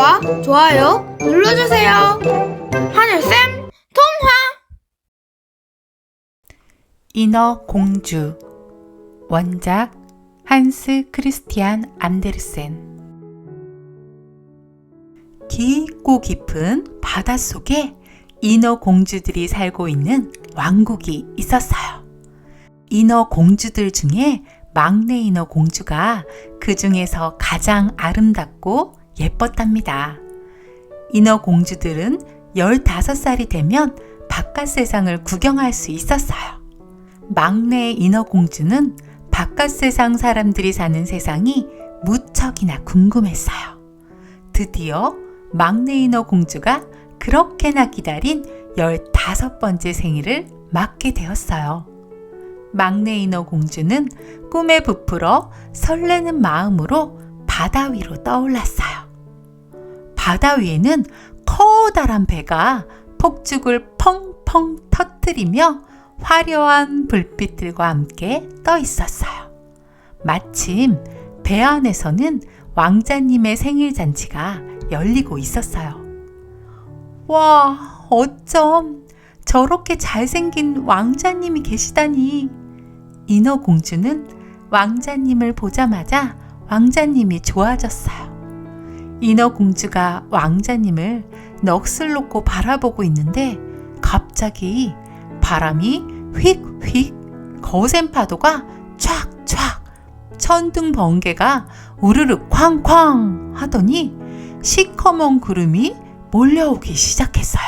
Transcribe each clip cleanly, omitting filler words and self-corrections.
구독과 좋아요 눌러주세요. 하늘쌤 통화. 인어 공주. 원작 한스 크리스티안 안데르센. 깊고 깊은 바닷속에 인어 공주들이 살고 있는 왕국이 있었어요. 인어 공주들 중에 막내 인어 공주가 그 중에서 가장 아름답고 예뻤답니다. 인어 공주들은 15살이 되면 바깥 세상을 구경할 수 있었어요. 막내 인어 공주는 바깥 세상 사람들이 사는 세상이 무척이나 궁금했어요. 드디어 막내 인어 공주가 그렇게나 기다린 15번째 생일을 맞게 되었어요. 막내 인어 공주는 꿈에 부풀어 설레는 마음으로 바다 위로 떠올랐어요. 바다 위에는 커다란 배가 폭죽을 펑펑 터뜨리며 화려한 불빛들과 함께 떠 있었어요. 마침 배 안에서는 왕자님의 생일 잔치가 열리고 있었어요. 와, 어쩜 저렇게 잘생긴 왕자님이 계시다니. 인어 공주는 왕자님을 보자마자 왕자님이 좋아졌어요. 인어 공주가 왕자님을 넋을 놓고 바라보고 있는데 갑자기 바람이 휙휙, 거센 파도가 촥촥, 천둥 번개가 우르르 쾅쾅 하더니 시커먼 구름이 몰려오기 시작했어요.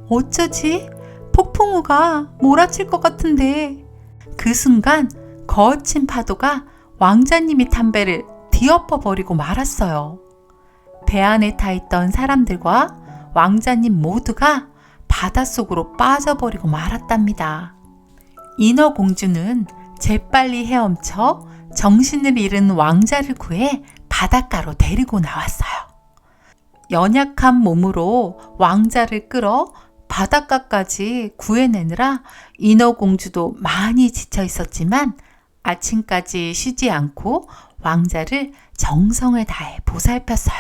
어쩌지? 폭풍우가 몰아칠 것 같은데. 그 순간 거친 파도가 왕자님이 탄 배를 뒤엎어버리고 말았어요. 배 안에 타있던 사람들과 왕자님 모두가 바닷속으로 빠져버리고 말았답니다. 인어 공주는 재빨리 헤엄쳐 정신을 잃은 왕자를 구해 바닷가로 데리고 나왔어요. 연약한 몸으로 왕자를 끌어 바닷가까지 구해내느라 인어 공주도 많이 지쳐 있었지만 아침까지 쉬지 않고 왕자를 정성을 다해 보살폈어요.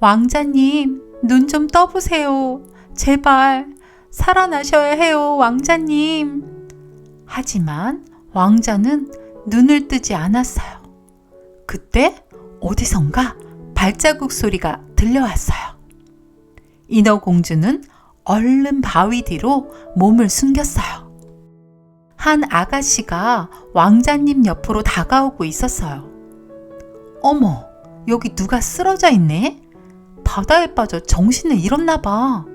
왕자님, 눈 좀 떠보세요. 제발 살아나셔야 해요, 왕자님. 하지만 왕자는 눈을 뜨지 않았어요. 그때 어디선가 발자국 소리가 들려왔어요. 인어 공주는 얼른 바위 뒤로 몸을 숨겼어요. 한 아가씨가 왕자님 옆으로 다가오고 있었어요. 어머, 여기 누가 쓰러져 있네? 바다에 빠져 정신을 잃었나 봐.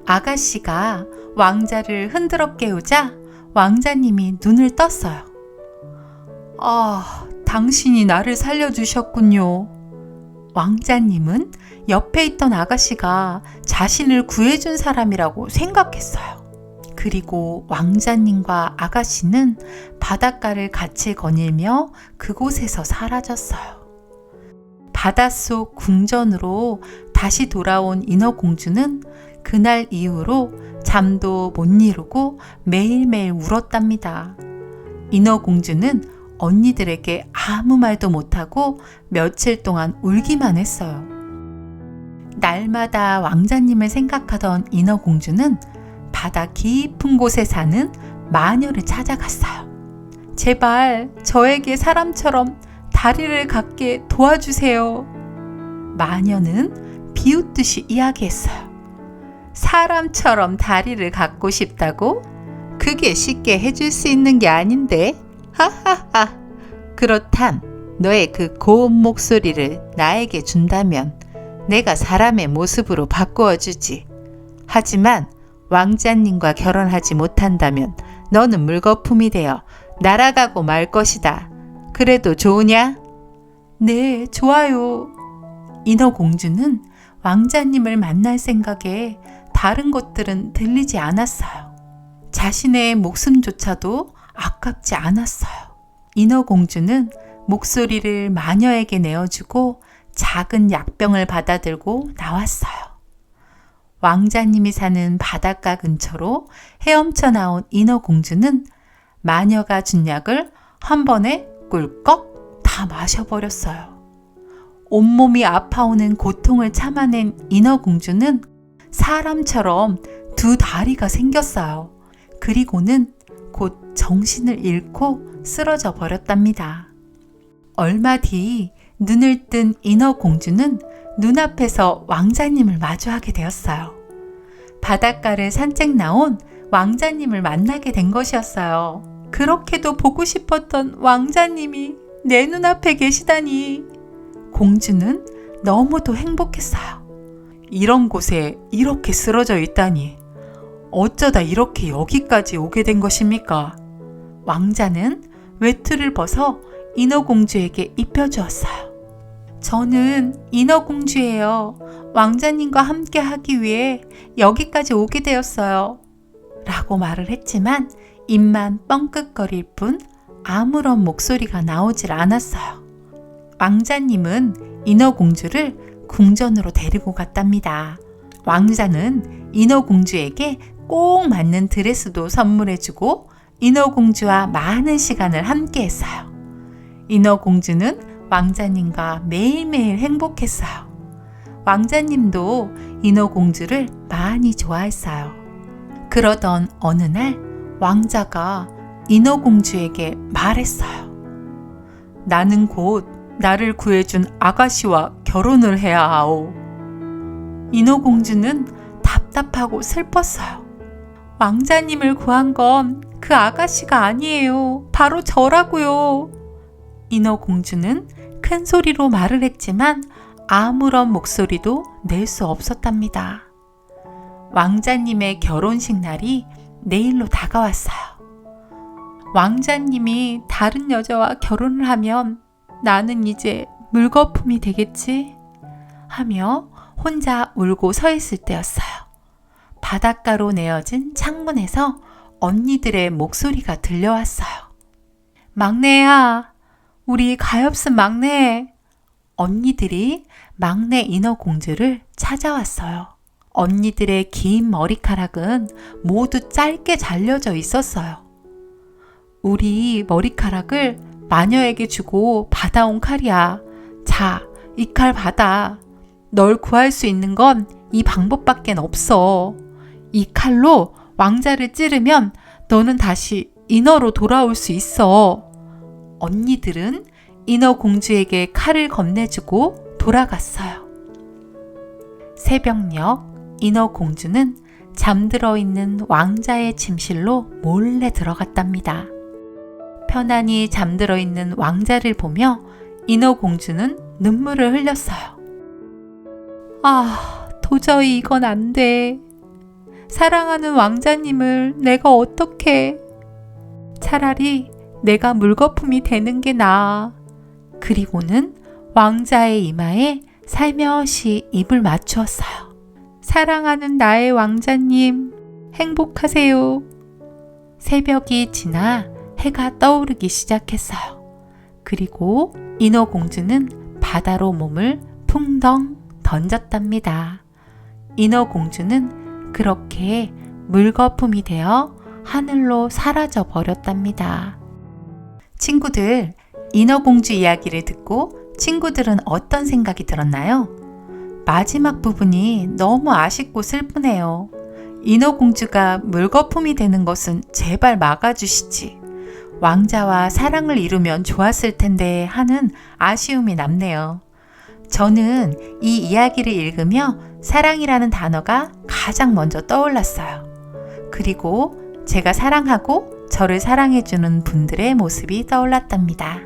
아가씨가 왕자를 흔들어 깨우자 왕자님이 눈을 떴어요. 아, 당신이 나를 살려주셨군요. 왕자님은 옆에 있던 아가씨가 자신을 구해준 사람이라고 생각했어요. 그리고 왕자님과 아가씨는 바닷가를 같이 거닐며 그곳에서 사라졌어요. 바닷속 궁전으로 다시 돌아온 인어 공주는 그날 이후로 잠도 못 이루고 매일매일 울었답니다. 인어 공주는 언니들에게 아무 말도 못하고 며칠 동안 울기만 했어요. 날마다 왕자님을 생각하던 인어 공주는 바다 깊은 곳에 사는 마녀를 찾아갔어요. 제발 저에게 사람처럼 다리를 갖게 도와주세요. 마녀는 비웃듯이 이야기했어요. 사람처럼 다리를 갖고 싶다고? 그게 쉽게 해줄 수 있는 게 아닌데. 하하하. 그렇담 너의 그 고운 목소리를 나에게 준다면 내가 사람의 모습으로 바꾸어 주지. 하지만 왕자님과 결혼하지 못한다면 너는 물거품이 되어 날아가고 말 것이다. 그래도 좋으냐? 네, 좋아요. 인어 공주는 왕자님을 만날 생각에 다른 것들은 들리지 않았어요. 자신의 목숨조차도 아깝지 않았어요. 인어 공주는 목소리를 마녀에게 내어주고 작은 약병을 받아들고 나왔어요. 왕자님이 사는 바닷가 근처로 헤엄쳐 나온 인어 공주는 마녀가 준 약을 한 번에 꿀꺽 다 마셔버렸어요. 온몸이 아파오는 고통을 참아낸 인어공주는 사람처럼 두 다리가 생겼어요. 그리고는 곧 정신을 잃고 쓰러져 버렸답니다. 얼마 뒤 눈을 뜬 인어공주는 눈앞에서 왕자님을 마주하게 되었어요. 바닷가를 산책 나온 왕자님을 만나게 된 것이었어요. 그렇게도 보고 싶었던 왕자님이 내 눈앞에 계시다니. 공주는 너무도 행복했어요. 이런 곳에 이렇게 쓰러져 있다니. 어쩌다 이렇게 여기까지 오게 된 것입니까? 왕자는 외투를 벗어 인어공주에게 입혀주었어요. 저는 인어공주예요. 왕자님과 함께 하기 위해 여기까지 오게 되었어요. 라고 말을 했지만 입만 뻥끗거릴 뿐 아무런 목소리가 나오질 않았어요. 왕자님은 인어공주를 궁전으로 데리고 갔답니다. 왕자는 인어공주에게 꼭 맞는 드레스도 선물해주고 인어공주와 많은 시간을 함께 했어요. 인어공주는 왕자님과 매일매일 행복했어요. 왕자님도 인어공주를 많이 좋아했어요. 그러던 어느 날 왕자가 인어공주에게 말했어요. 나는 곧 나를 구해준 아가씨와 결혼을 해야 하오. 인어공주는 답답하고 슬펐어요. 왕자님을 구한 건 그 아가씨가 아니에요. 바로 저라고요. 인어공주는 큰 소리로 말을 했지만 아무런 목소리도 낼 수 없었답니다. 왕자님의 결혼식 날이 내일로 다가왔어요. 왕자님이 다른 여자와 결혼을 하면 나는 이제 물거품이 되겠지? 하며 혼자 울고 서 있을 때였어요. 바닷가로 내어진 창문에서 언니들의 목소리가 들려왔어요. 막내야, 우리 가엾은 막내. 언니들이 막내 인어공주를 찾아왔어요. 언니들의 긴 머리카락은 모두 짧게 잘려져 있었어요. 우리 머리카락을 마녀에게 주고 받아온 칼이야. 자, 이 칼 받아. 널 구할 수 있는 건 이 방법밖엔 없어. 이 칼로 왕자를 찌르면 너는 다시 인어로 돌아올 수 있어. 언니들은 인어공주에게 칼을 건네주고 돌아갔어요. 새벽녘 인어공주는 잠들어 있는 왕자의 침실로 몰래 들어갔답니다. 편안히 잠들어 있는 왕자를 보며 인어공주는 눈물을 흘렸어요. 아, 도저히 이건 안 돼. 사랑하는 왕자님을 내가 어떻게. 차라리 내가 물거품이 되는 게 나아. 그리고는 왕자의 이마에 살며시 입을 맞추었어요. 사랑하는 나의 왕자님, 행복하세요. 새벽이 지나 해가 떠오르기 시작했어요. 그리고 인어공주는 바다로 몸을 풍덩 던졌답니다. 인어공주는 그렇게 물거품이 되어 하늘로 사라져 버렸답니다. 친구들, 인어공주 이야기를 듣고 친구들은 어떤 생각이 들었나요? 마지막 부분이 너무 아쉽고 슬프네요. 인어공주가 물거품이 되는 것은 제발 막아주시지. 왕자와 사랑을 이루면 좋았을 텐데 하는 아쉬움이 남네요. 저는 이 이야기를 읽으며 사랑이라는 단어가 가장 먼저 떠올랐어요. 그리고 제가 사랑하고 저를 사랑해주는 분들의 모습이 떠올랐답니다.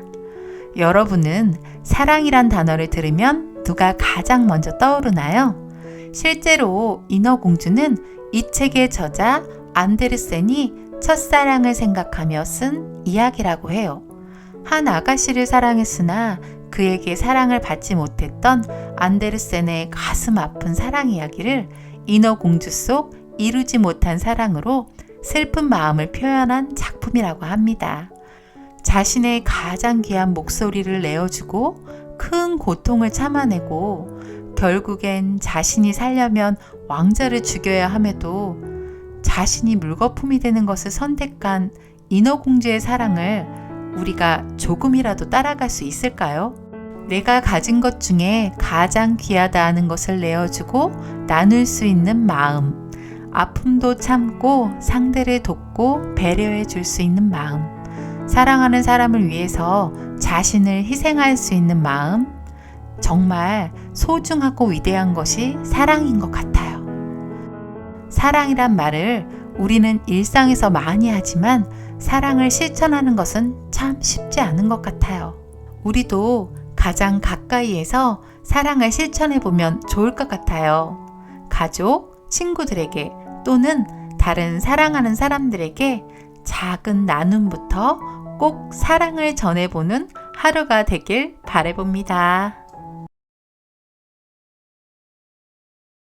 여러분은 사랑이란 단어를 들으면 누가 가장 먼저 떠오르나요? 실제로 인어공주는 이 책의 저자 안데르센이 첫사랑을 생각하며 쓴 이야기라고 해요. 한 아가씨를 사랑했으나 그에게 사랑을 받지 못했던 안데르센의 가슴 아픈 사랑 이야기를 인어공주 속 이루지 못한 사랑으로 슬픈 마음을 표현한 작품이라고 합니다. 자신의 가장 귀한 목소리를 내어주고 큰 고통을 참아내고 결국엔 자신이 살려면 왕자를 죽여야 함에도 자신이 물거품이 되는 것을 선택한 인어공주의 사랑을 우리가 조금이라도 따라갈 수 있을까요? 내가 가진 것 중에 가장 귀하다 하는 것을 내어주고 나눌 수 있는 마음, 아픔도 참고 상대를 돕고 배려해 줄 수 있는 마음, 사랑하는 사람을 위해서 자신을 희생할 수 있는 마음, 정말 소중하고 위대한 것이 사랑인 것 같아요. 사랑이란 말을 우리는 일상에서 많이 하지만 사랑을 실천하는 것은 참 쉽지 않은 것 같아요. 우리도 가장 가까이에서 사랑을 실천해 보면 좋을 것 같아요. 가족, 친구들에게 또는 다른 사랑하는 사람들에게 작은 나눔부터 꼭 사랑을 전해보는 하루가 되길 바라봅니다.